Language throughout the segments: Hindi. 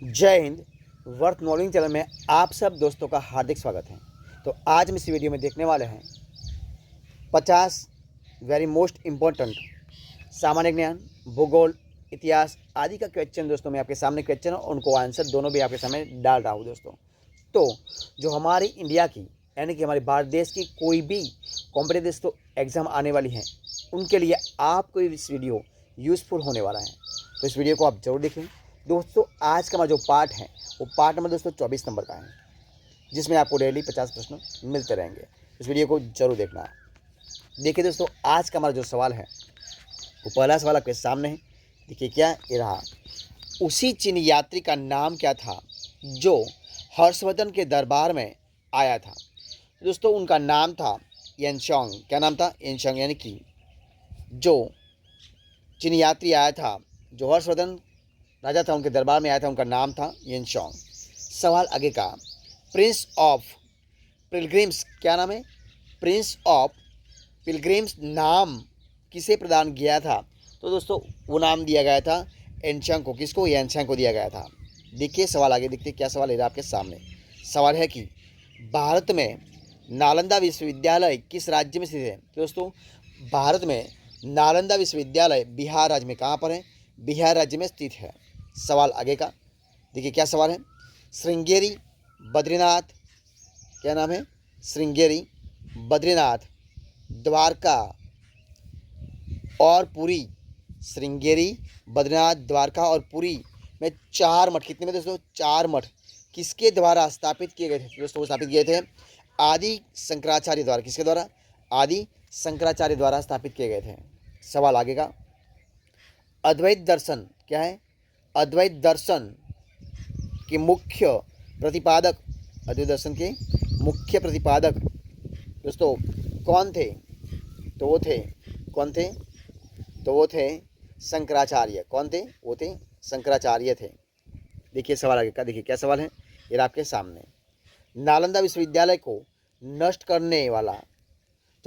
जय हिंद। वर्थ नॉलेज चैनल में आप सब दोस्तों का हार्दिक स्वागत है। तो आज हम इस वीडियो में देखने वाले हैं 50 वेरी मोस्ट इम्पोर्टेंट सामान्य ज्ञान, भूगोल, इतिहास आदि का क्वेश्चन। दोस्तों मैं आपके सामने क्वेश्चन और उनको आंसर दोनों भी आपके सामने डाल रहा हूँ। दोस्तों तो जो हमारी इंडिया की यानी कि हमारे भारत देश की कोई भी कॉम्पिटिटिव दोस्तों एग्ज़ाम आने वाली हैं, उनके लिए आपको इस वीडियो यूज़फुल होने वाला है। तो इस वीडियो को आप जरूर देखें। दोस्तों आज का हमारा जो पार्ट है वो पार्ट नंबर दोस्तों 24 नंबर का है, जिसमें आपको डेली 50 प्रश्न मिलते रहेंगे। इस वीडियो को जरूर देखना है। देखिए दोस्तों आज का हमारा जो सवाल है वो पहला सवाल आपके सामने है। देखिए क्या ये रहा, उसी चीनी यात्री का नाम क्या था जो हर्षवर्धन के दरबार में आया था। दोस्तों उनका नाम था येनशोंग। क्या नाम था? येनशोंग। यानी कि जो चीनी यात्री आया था, जो हर्षवर्धन राजा था उनके दरबार में आया था, उनका नाम था येनशोंग। सवाल आगे का, प्रिंस ऑफ पिलग्रिम्स क्या नाम है? प्रिंस ऑफ पिलग्रिम्स नाम किसे प्रदान किया था? तो दोस्तों वो नाम दिया गया था येनशोंग को। किसको? येनशोंग को दिया गया था। देखिए सवाल आगे, देखते क्या सवाल है आपके सामने। सवाल है कि भारत में नालंदा विश्वविद्यालय किस राज्य में स्थित है? तो दोस्तों भारत में नालंदा विश्वविद्यालय बिहार राज्य में कहाँ पर है? बिहार राज्य में स्थित है। सवाल आगे का, देखिए क्या सवाल है। श्रृंगेरी, बद्रीनाथ, क्या नाम है? श्रृंगेरी, बद्रीनाथ, द्वारका और पुरी। श्रृंगेरी, बद्रीनाथ, द्वारका और पुरी में 4 मठ, कितने में दोस्तों? 4 मठ किसके द्वारा स्थापित किए गए थे? दोस्तों वो स्थापित किए थे आदि शंकराचार्य द्वारा। किसके द्वारा? आदि शंकराचार्य द्वारा स्थापित किए गए थे। सवाल आगे का, अद्वैत दर्शन क्या है? अद्वैत दर्शन के मुख्य प्रतिपादक, अद्वैत दर्शन के मुख्य प्रतिपादक दोस्तों कौन थे? तो वो थे, कौन थे? तो वो थे शंकराचार्य। कौन थे? वो थे शंकराचार्य थे। देखिए सवाल आगे का, देखिए क्या सवाल है ये आपके सामने। नालंदा विश्वविद्यालय को नष्ट करने वाला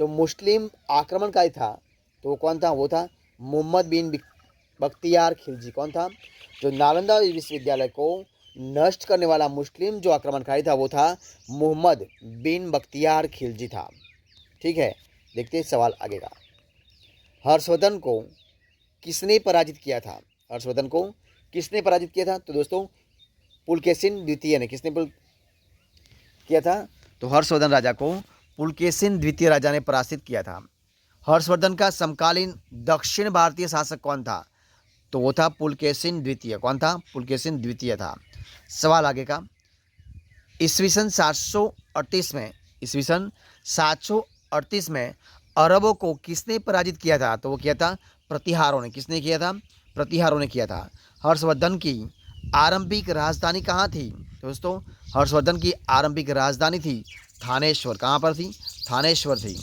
जो मुस्लिम आक्रमणकारी था, तो वो कौन था? वो था मोहम्मद बिन बख्तियार खिलजी। कौन था? जो नालंदा विश्वविद्यालय को नष्ट करने वाला मुस्लिम जो आक्रमणकारी था वो था मोहम्मद बिन बख्तियार खिलजी था। ठीक है, देखते हैं सवाल आगे का। हर्षवर्धन को किसने पराजित किया था? हर्षवर्धन को किसने पराजित किया था? तो दोस्तों पुलकेशिन द्वितीय ने। किसने किया था? तो हर्षवर्धन राजा को पुलकेशिन द्वितीय राजा ने पराजित किया था। हर्षवर्धन का समकालीन दक्षिण भारतीय शासक कौन था? तो वो था पुलकेशिन द्वितीय। कौन था? पुलकेशिन द्वितीय था। सवाल आगे का, ईस्वीसन 738 में, ईस्वीसन 738 में अरबों को किसने पराजित किया था? तो वो किया था प्रतिहारों ने। किसने किया था? प्रतिहारों ने किया था। हर्षवर्धन की आरंभिक राजधानी कहाँ थी? दोस्तों हर्षवर्धन की आरंभिक राजधानी थी थानेश्वर। कहाँ पर थी? थानेश्वर थी।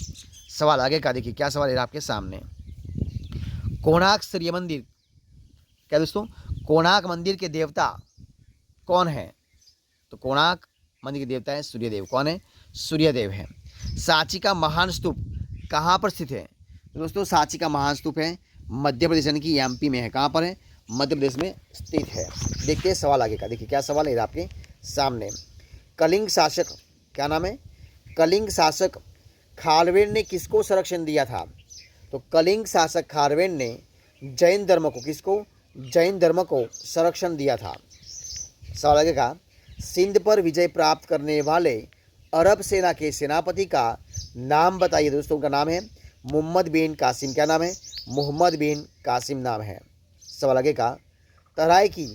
सवाल आगे का, देखिए क्या सवाल है आपके सामने। कोणार्क सूर्य मंदिर क्या दोस्तों? कोणार्क मंदिर के देवता कौन है? तो कोणार्क मंदिर के देवता है सूर्यदेव। कौन है? सूर्यदेव है। सांची का महान स्तूप कहाँ पर स्थित है? तो दोस्तों सांची का महान स्तूप है मध्य प्रदेश यानी कि एमपी में है। कहाँ पर है? मध्य प्रदेश में स्थित है। देखिए सवाल आगे का, देखिए क्या सवाल है आपके सामने। कलिंग शासक क्या नाम है? कलिंग शासक खारवेल ने किसको संरक्षण दिया था? तो कलिंग शासक खारवेल ने जैन धर्म को, किसको? जैन धर्म को संरक्षण दिया था। सवाल आगे का, सिंध पर विजय प्राप्त करने वाले अरब सेना के सेनापति का नाम बताइए। दोस्तों उनका नाम है मोहम्मद बिन कासिम। क्या नाम है? मोहम्मद बिन कासिम नाम है। सवाल आगे का, तराई की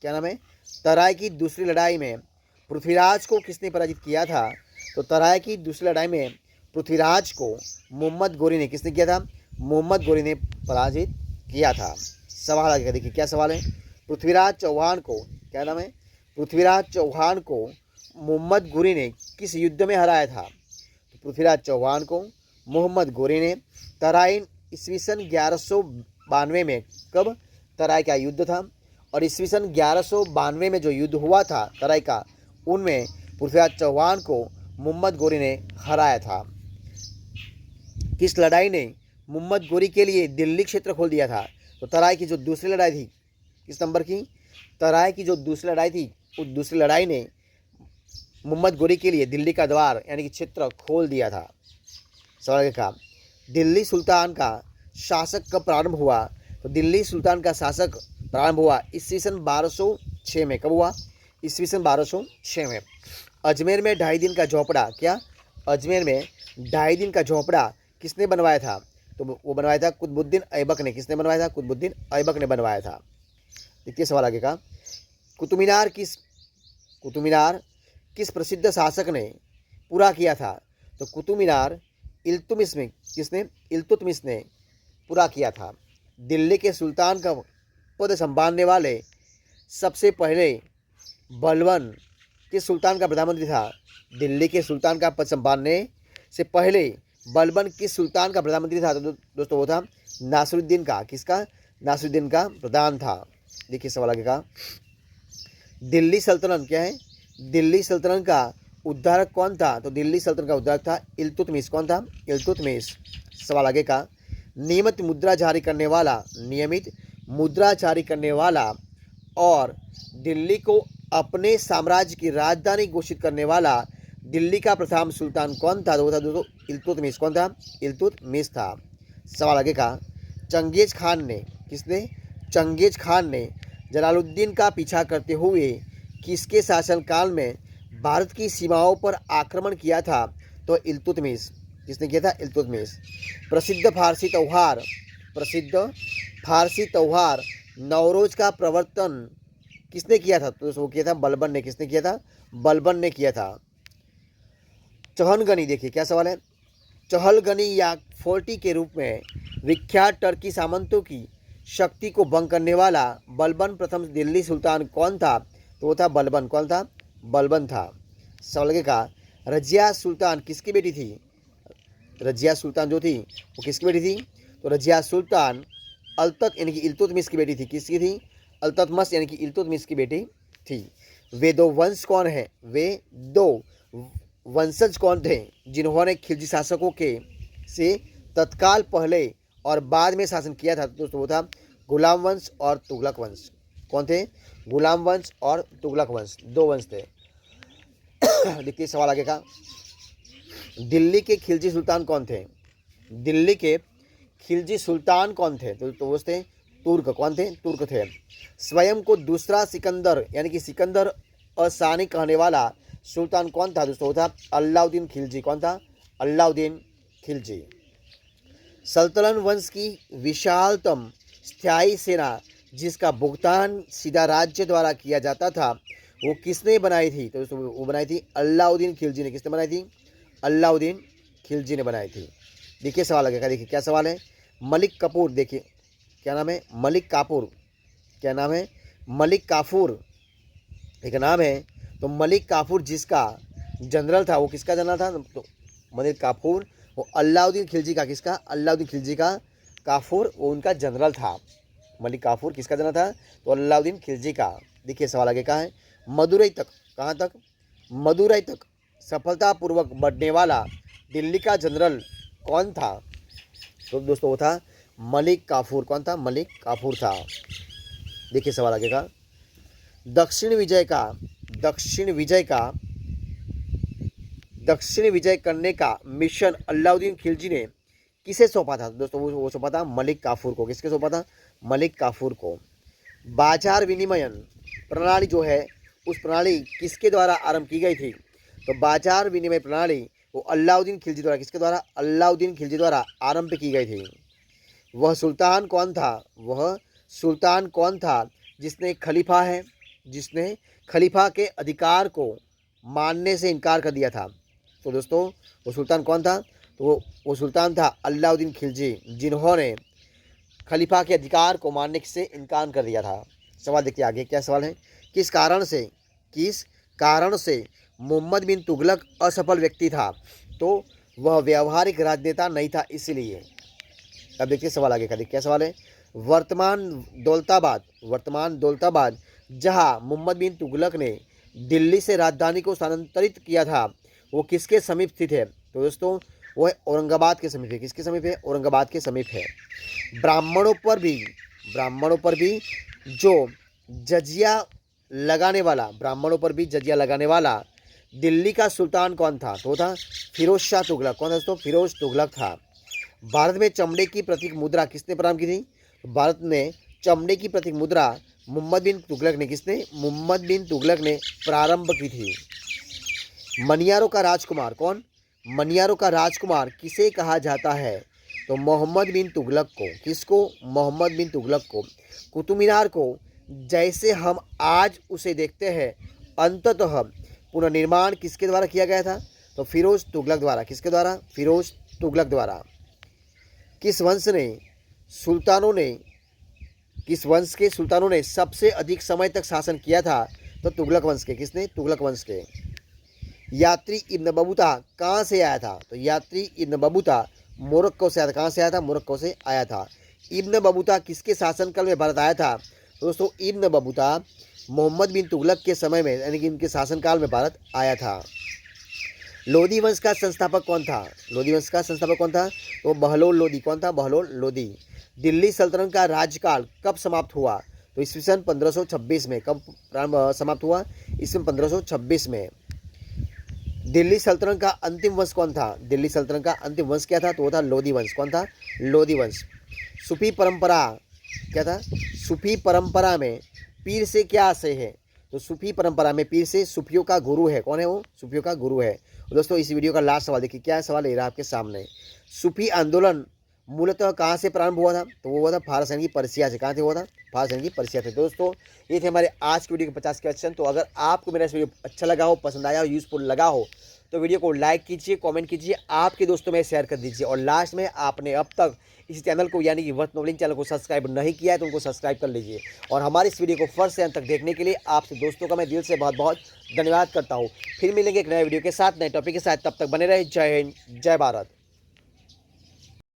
क्या नाम है? तराई की दूसरी लड़ाई में पृथ्वीराज को किसने पराजित किया था? तो तराई की दूसरी लड़ाई में पृथ्वीराज को मोहम्मद गोरी ने, किसने किया था? मोहम्मद गोरी ने पराजित किया था। सवाल आगे का, देखिए क्या सवाल है। पृथ्वीराज चौहान को, क्या नाम है? पृथ्वीराज चौहान को मोहम्मद गोरी ने किस युद्ध में हराया था? तो पृथ्वीराज चौहान को मोहम्मद गोरी ने तराइन ईस्वीसन 1192 में, कब? तराई का युद्ध था और ईस्वीसन 1192 में जो युद्ध हुआ था तराई का, उनमें पृथ्वीराज चौहान को मोहम्मद गोरी ने हराया था। किस लड़ाई ने मोहम्मद गोरी के लिए दिल्ली क्षेत्र खोल दिया था? तो तराई की जो दूसरी लड़ाई थी, किस नंबर की? तराई की जो दूसरी लड़ाई थी, उस दूसरी लड़ाई ने मोहम्मद गोरी के लिए दिल्ली का द्वार यानी कि क्षेत्र खोल दिया था। सवाल का दिल्ली सुल्तान का शासक कब प्रारंभ हुआ? तो दिल्ली सुल्तान का शासक प्रारंभ हुआ ईस्वी सन 1206 में। कब हुआ? ईस्वी सन 1206 में। अजमेर में 2.5 दिन का झोपड़ा, क्या अजमेर में 2.5 दिन का झोपड़ा किसने बनवाया था? तो वो बनवाया था कुतुबुद्दीन ऐबक ने। किसने बनवाया था? कुतुबुद्दीन ऐबक ने बनवाया था। देखिए सवाल आगे का, कुतुब मीनार किस प्रसिद्ध शासक ने पूरा किया था? तो कुतुब मीनार इल्तुतमिश ने पूरा किया था। दिल्ली के सुल्तान का पद संभालने वाले सबसे पहले बलबन किस सुल्तान का प्रधानमंत्री था? दिल्ली के सुल्तान का पद संभालने से पहले बलबन किस सुल्तान का प्रधानमंत्री था? तो दोस्तों वो था नासिरुद्दीन का। किसका? नासिरुद्दीन का प्रधान था। देखिए सवाल आगे का, दिल्ली सल्तनत क्या है? दिल्ली सल्तनत का उद्धारक कौन था? तो दिल्ली सल्तनत का उद्धारक था इल्तुतमिश। कौन था? इल्तुतमिश। सवाल आगे का, नियमित मुद्रा जारी करने वाला और दिल्ली को अपने साम्राज्य की राजधानी घोषित करने वाला दिल्ली का प्रथम सुल्तान कौन था? तो वो था दोस्तों इल्तुतमिश। कौन था? इल्तुतमिश था। सवाल आगे का, चंगेज खान ने जलालुद्दीन का पीछा करते हुए किसके शासनकाल में भारत की सीमाओं पर आक्रमण किया था? तो इल्तुतमिश। किसने किया था? इल्तुतमिश। प्रसिद्ध फारसी त्यौहार नवरोज का प्रवर्तन किसने किया था? तो वो किया था बलबन ने। किसने किया था? बलबन ने किया था। चहलगनी, देखिए क्या सवाल है, चहलगनी या फोर्टी के रूप में विख्यात टर्की सामंतों की शक्ति को भंग करने वाला बलबन प्रथम दिल्ली सुल्तान कौन था? तो वो था बलबन। कौन था? बलबन था। सवाल का, रजिया सुल्तान किसकी बेटी थी? रजिया सुल्तान जो थी वो किसकी बेटी थी? तो रजिया सुल्तान अल्तत यानी कि इल्तुतमिश की बेटी थी। किसकी थी? अल्ततमश यानी कि इल्तुतमिश की बेटी थी। वे दो वंश कौन है? वे दो वंशज कौन थे जिन्होंने खिलजी शासकों के से तत्काल पहले और बाद में शासन किया था? दोस्तों वो था गुलाम वंश और तुगलक वंश। कौन थे? गुलाम वंश और तुगलक वंश, दो वंश थे। देखिए सवाल आगे का, दिल्ली के खिलजी सुल्तान कौन थे? दिल्ली के खिलजी सुल्तान कौन थे? तो वो थे तुर्क। कौन थे? तुर्क थे। स्वयं को दूसरा सिकंदर यानी कि सिकंदर असानी कहने वाला सुल्तान कौन था? दोस्तों वो था अलाउद्दीन खिलजी। कौन था? अलाउद्दीन खिलजी। सल्तनत वंश की विशालतम स्थायी सेना जिसका भुगतान सीधा राज्य द्वारा किया जाता था वो किसने बनाई थी? तो दोस्तों वो बनाई थी अलाउद्दीन खिलजी ने। किसने बनाई थी? अलाउद्दीन खिलजी ने बनाई थी। देखिए सवाल लगेगा, देखिए क्या सवाल है, मलिक कपूर, देखिए क्या नाम है? मलिक काफूर। क्या नाम है? मलिक काफूर एक नाम है। तो मलिक काफूर जिसका जनरल था वो किसका जनरल था? तो मलिक काफूर वो अलाउद्दीन खिलजी का, किसका? अलाउद्दीन खिलजी का काफूर वो उनका जनरल था। मलिक काफूर किसका जनरल था? तो अलाउद्दीन खिलजी का। देखिए सवाल आगे का है, मदुरई तक, कहाँ तक? मदुरई तक सफलतापूर्वक बढ़ने वाला दिल्ली का जनरल कौन था? तो दोस्तों वो था मलिक काफूर। कौन था? मलिक काफूर था। देखिए सवाल आगे का, दक्षिण विजय करने का मिशन अलाउद्दीन खिलजी ने किसे सौंपा था? दोस्तों वो सौंपा था मलिक काफूर को। किसके सौंपा था? मलिक काफूर को। बाजार विनिमयन प्रणाली जो है उस प्रणाली किसके द्वारा आरंभ की गई थी? तो बाजार विनिमय प्रणाली वो अलाउद्दीन खिलजी द्वारा, किसके द्वारा? अलाउद्दीन खिलजी द्वारा आरंभ की गई थी। वह सुल्तान कौन था जिसने खलीफा के अधिकार को मानने से इनकार कर दिया था? तो दोस्तों वो सुल्तान कौन था? तो वो सुल्तान था अलाउद्दीन खिलजी जिन्होंने खलीफा के अधिकार को मानने से इनकार कर दिया था। सवाल देखिए आगे क्या सवाल है, किस कारण से मोहम्मद बिन तुगलक असफल व्यक्ति था? तो वह व्यावहारिक राजनेता नहीं था इसलिए। अब देखिए सवाल आगे का, देखिए क्या सवाल है, वर्तमान दौलताबाद जहां मोहम्मद बिन तुगलक ने दिल्ली से राजधानी को स्थानांतरित किया था वो किसके समीप स्थित है? तो दोस्तों वो है औरंगाबाद के समीप है। किसके समीप है? औरंगाबाद के समीप है। ब्राह्मणों पर भी जो जजिया लगाने वाला, ब्राह्मणों पर भी जजिया लगाने वाला दिल्ली का सुल्तान कौन था? तो था फिरोज शाह तुगलक। कौन था दोस्तों? फिरोज तुगलक था। भारत में चमड़े की प्रतीक मुद्रा किसने प्रारंभ की थी? भारत में चमड़े की प्रतीक मुद्रा मोहम्मद बिन तुगलक ने, किसने? मोहम्मद बिन तुगलक ने प्रारंभ की थी। मनियारों का राजकुमार कौन? मनियारों का राजकुमार किसे कहा जाता है? तो मोहम्मद बिन तुगलक को। किसको? मोहम्मद बिन तुगलक को। कुतुब मीनार को जैसे हम आज उसे देखते हैं अंततः पुनर्निर्माण किसके द्वारा किया गया था? तो फिरोज तुगलक द्वारा। किसके द्वारा? फिरोज तुगलक द्वारा। किस वंश के सुल्तानों ने सबसे अधिक समय तक शासन किया था? तो तुगलक वंश के। किसने? तुगलक वंश के। यात्री इब्न बतूता कहाँ से आया था? तो यात्री इब्न बतूता मोरक्को से आया था। कहाँ से आया था? मोरक्को से आया था। इब्न बतूता किसके शासनकाल में भारत आया था? दोस्तों इब्न बतूता मोहम्मद बिन तुगलक के समय में, यानी कि इनके शासनकाल में भारत आया था। लोधी वंश का संस्थापक कौन था? लोधी वंश का संस्थापक कौन था? तो बहलोल लोधी। कौन था? बहलोल लोधी। दिल्ली सल्तनत का राज्यकाल कब समाप्त हुआ? तो ईस्वी सन 1526 में। कब समाप्त हुआ? ईस्वी 1526 में। दिल्ली सल्तनत का अंतिम वंश कौन था? दिल्ली सल्तनत का अंतिम वंश क्या था? तो वो था लोधी वंश। कौन था? लोधी वंश। सूफी परंपरा क्या था? सूफी परंपरा में पीर से क्या आशय है? तो सूफी परंपरा में पीर से सूफियों का गुरु है। कौन है वो? सूफियों का गुरु है। दोस्तों इस वीडियो का लास्ट सवाल देखिए, क्या सवाल है आपके सामने। सूफी आंदोलन मूलतः कहाँ से प्रारंभ हुआ था? तो वो हुआ था फारस यानी कि पर्सिया से। कहाँ से हुआ था? फारस यानी कि पर्सिया से। दोस्तों ये थे हमारे आज की वीडियो के 50 क्वेश्चन। तो अगर आपको मेरा इस वीडियो अच्छा लगा हो, पसंद आया हो, यूजफुल लगा हो, तो वीडियो को लाइक कीजिए, कमेंट कीजिए, आपके दोस्तों में शेयर कर दीजिए। और लास्ट में आपने अब तक इस चैनल को यानी कि वर्थ नॉलेज चैनल को सब्सक्राइब नहीं किया है तो उनको सब्सक्राइब कर लीजिए। और हमारी इस वीडियो को फर्स्ट से अंत तक देखने के लिए आपसे दोस्तों का मैं दिल से बहुत बहुत धन्यवाद करता हूँ। फिर मिलेंगे एक नए वीडियो के साथ, नए टॉपिक के साथ। तब तक बने रहे। जय हिंद, जय भारत।